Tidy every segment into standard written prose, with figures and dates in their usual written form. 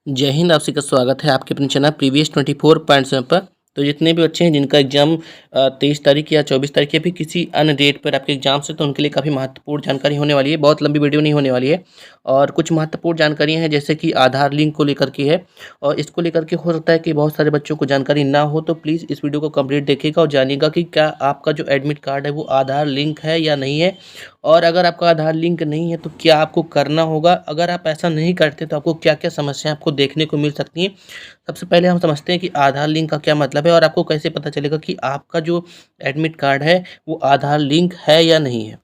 जय हिंद। आप सभी का स्वागत है आपके अपने चैनल प्रीवियस 24 पर। तो जितने भी बच्चे हैं जिनका एग्जाम 23 तारीख या 24 तारीख या फिर किसी अन्य डेट पर आपके एग्जाम से, तो उनके लिए काफ़ी महत्वपूर्ण जानकारी होने वाली है। बहुत लंबी वीडियो नहीं होने वाली है और कुछ महत्वपूर्ण जानकारियां हैं जैसे कि आधार लिंक को लेकर के है। और इसको लेकर के हो सकता है कि बहुत सारे बच्चों को जानकारी ना हो, तो प्लीज़ इस वीडियो को कंप्लीट देखिएगा और जानिएगा कि क्या आपका जो एडमिट कार्ड है वो आधार लिंक है या नहीं है। और अगर आपका आधार लिंक नहीं है तो क्या आपको करना होगा, अगर आप ऐसा नहीं करते तो आपको क्या क्या समस्याएं आपको देखने को मिल सकती हैं। सबसे पहले हम समझते हैं कि आधार लिंक का क्या मतलब है और आपको कैसे पता चलेगा कि आपका जो एडमिट कार्ड है वो आधार लिंक है या नहीं है।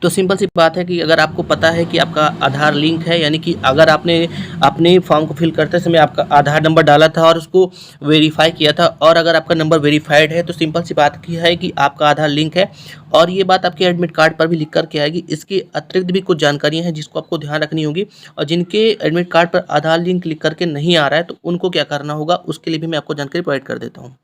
तो सिंपल सी बात है कि अगर आपको पता है कि आपका आधार लिंक है, यानी कि अगर आपने अपने फॉर्म को फिल करते समय आपका आधार नंबर डाला था और उसको वेरीफाई किया था, और अगर आपका नंबर वेरीफाइड है तो सिंपल सी बात की है कि आपका आधार लिंक है। और ये बात आपके एडमिट कार्ड पर भी लिख कर के आएगी। इसके अतिरिक्त भी कुछ जानकारियां हैं जिसको आपको ध्यान रखनी होगी, और जिनके एडमिट कार्ड पर आधार लिंक लिख करके नहीं आ रहा है तो उनको क्या करना होगा उसके लिए भी मैं आपको जानकारी प्रोवाइड कर देता हूँ।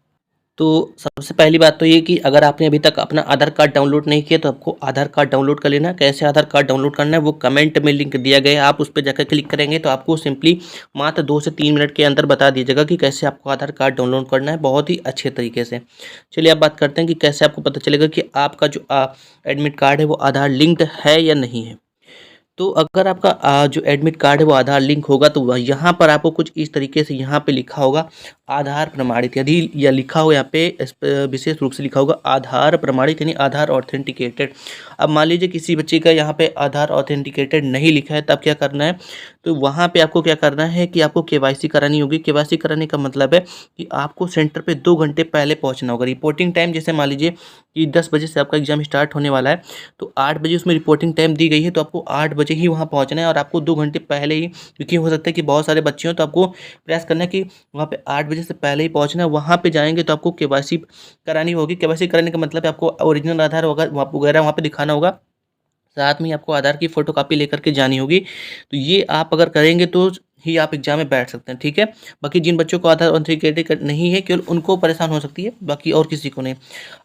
तो सबसे पहली बात तो ये कि अगर आपने अभी तक अपना आधार कार्ड डाउनलोड नहीं किया तो आपको आधार कार्ड डाउनलोड कर लेना है। कैसे आधार कार्ड डाउनलोड करना है वो कमेंट में लिंक दिया गया है, आप उस पर जाकर क्लिक करेंगे तो आपको सिंपली मात्र 2 से 3 मिनट के अंदर बता दीजिएगा कि कैसे आपको आधार कार्ड डाउनलोड करना है, बहुत ही अच्छे तरीके से। चलिए अब बात करते हैं कि कैसे आपको पता चलेगा कि आपका जो एडमिट कार्ड है वो आधार लिंक्ड है या नहीं है। तो अगर आपका जो एडमिट कार्ड है वो आधार लिंक होगा तो वह यहाँ पर आपको कुछ इस तरीके से यहाँ पे लिखा होगा आधार प्रमाणित, यदि या लिखा हो यहाँ पे विशेष रूप से लिखा होगा आधार प्रमाणित यानी आधार ऑथेंटिकेटेड। अब मान लीजिए किसी बच्चे का यहाँ पे आधार ऑथेंटिकेटेड नहीं लिखा है, तब क्या करना है, तो वहाँ पे आपको क्या करना है कि आपको केवाईसी करानी होगी। केवाईसी कराने का मतलब है कि आपको सेंटर पे 2 घंटे पहले पहुँचना होगा। रिपोर्टिंग टाइम जैसे मान लीजिए कि 10 बजे से आपका एग्जाम स्टार्ट होने वाला है, तो 8 बजे उसमें रिपोर्टिंग टाइम दी गई है, तो आपको 8 बजे ही वहाँ पहुँचना है। और आपको 2 घंटे पहले ही, क्योंकि हो सकता है कि बहुत सारे बच्चे हों, तो आपको प्रयास करना है कि वहाँ पे 8 बजे से पहले ही पहुँचना है। वहाँ पे जाएंगे तो आपको केवाईसी करानी होगी। केवाईसी कराने का मतलब है आपको ओरिजिनल आधार वगैरह वहाँ पे दिखाना होगा, साथ में आपको आधार की फ़ोटोकॉपी लेकर के जानी होगी। तो ये आप अगर करेंगे तो ही आप एग्जाम में बैठ सकते हैं, ठीक है। बाकी जिन बच्चों को आधार ऑथेंटिकेटेड नहीं है केवल उनको परेशान हो सकती है, बाकी और किसी को नहीं।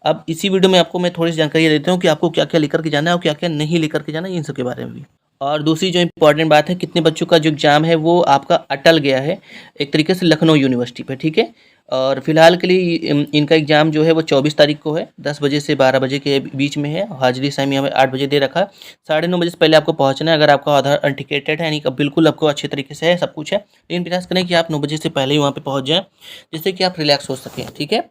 अब इसी वीडियो में आपको मैं थोड़ी सी जानकारी देता हूँ कि आपको क्या क्या लेकर के जाना है और क्या क्या नहीं लेकर के जाना है, इन सब के बारे में भी। और दूसरी जो इम्पोर्टेंट बात है, कितने बच्चों का जो एग्ज़ाम है वो आपका अटल गया है एक तरीके से लखनऊ यूनिवर्सिटी पे, ठीक है। और फिलहाल के लिए इनका एग्ज़ाम जो है वो 24 तारीख को है, 10 बजे से 12 बजे के बीच में है। हाजिरी समय हमें 8 बजे दे रखा है। 9:30 बजे से पहले आपको पहुंचना है अगर आपका आधार ऑथेंटिकेटेड है, यानी कि बिल्कुल आपको अच्छे तरीके से है, सब कुछ है। लेकिन प्रयास करें कि आप 9 बजे से पहले ही वहाँ पे पहुँच जाएँ, जिससे कि आप रिलैक्स हो सकें, ठीक है।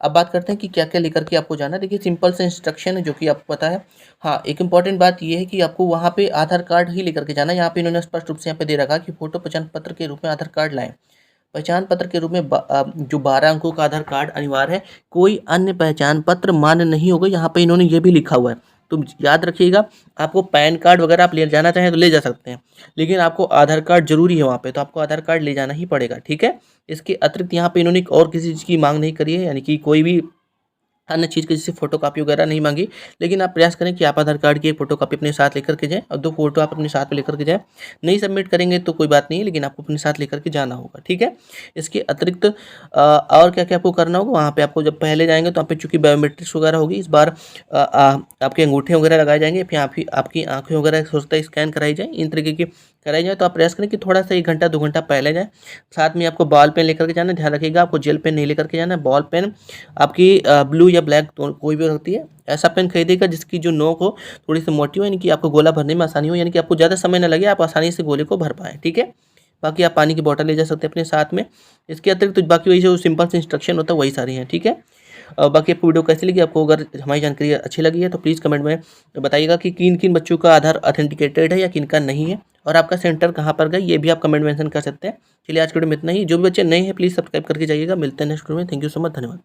अब बात करते हैं कि क्या क्या लेकर के आपको जाना है। देखिए सिंपल से इंस्ट्रक्शन है जो कि आपको पता है। हाँ, एक इंपॉर्टेंट बात ये है कि आपको वहाँ पे आधार कार्ड ही लेकर के जाना है। यहाँ पे इन्होंने स्पष्ट रूप से यहाँ पे दे रखा है कि फोटो पहचान पत्र के रूप में आधार कार्ड लाएं। पहचान पत्र के रूप में जो 12 अंकों का आधार कार्ड अनिवार्य है, कोई अन्य पहचान पत्र मान्य नहीं होगा। यहाँ पे इन्होंने ये भी लिखा हुआ है, तो याद रखिएगा। आपको पैन कार्ड वगैरह आप ले जाना चाहें तो ले जा सकते हैं, लेकिन आपको आधार कार्ड जरूरी है वहाँ पे, तो आपको आधार कार्ड ले जाना ही पड़ेगा, ठीक है। इसके अतिरिक्त यहाँ पे इन्होंने और किसी चीज़ की मांग नहीं करी है, यानी कि कोई भी अन्य चीज़ की जैसे फोटोकॉपी वगैरह नहीं मांगी। लेकिन आप प्रयास करें कि आप आधार कार्ड की एक फोटोकॉपी अपने साथ लेकर के जाएँ और 2 फोटो आप अपने साथ में लेकर के जाएँ। नहीं सबमिट करेंगे तो कोई बात नहीं है, लेकिन आपको अपने साथ लेकर के जाना होगा, ठीक है। इसके अतिरिक्त और क्या क्या आपको करना होगा, वहाँ पे आपको जब पहले जाएंगे तो वहाँ पे चूँकि बायोमेट्रिक्स वगैरह होगी, इस बार आपके अंगूठे वगैरह लगाए जाएंगे, फिर आपकी आँखें वगैरह हो सकता है स्कैन कराई जाए, इन तरीके की कराई जाए। तो आप प्रयास करें कि थोड़ा सा 1 घंटा 2 घंटा पहले जाएँ। साथ में आपको बॉल पेन लेकर के जाना है, ध्यान रखिएगा आपको जेल पेन नहीं लेकर के जाना है। बॉल पेन आपकी ब्लू या ब्लैक तो कोई भी हो सकती है। ऐसा पेन खरीदिएगा जिसकी जो नोक हो थोड़ी सी मोटी हो, यानी कि आपको गोला भरने में आसानी हो, यानी कि आपको ज़्यादा समय ना लगे, आप आसानी से गोले को भर पाएँ, ठीक है। बाकी आप पानी की बॉटल ले जा सकते हैं अपने साथ में। इसके अतिरिक्त तो बाकी वही जो सिंपल से इंस्ट्रक्शन होता है वही सारी हैं, ठीक है। बाकी आपको वीडियो कैसी लगी, आपको अगर हमारी जानकारी अच्छी लगी है तो प्लीज़ कमेंट में बताइएगा कि किन किन बच्चों का आधार ऑथेंटिकेटेड है या किन का नहीं है, और आपका सेंटर कहाँ पर गया ये भी आप कमेंट मेंशन कर सकते हैं। चलिए आज के वीडियो में इतना ही। जो भी बच्चे नए हैं प्लीज़ सब्सक्राइब करके जाइएगा। मिलते हैं नेक्स्ट वीडियो में। थैंक यू सो मच, धन्यवाद।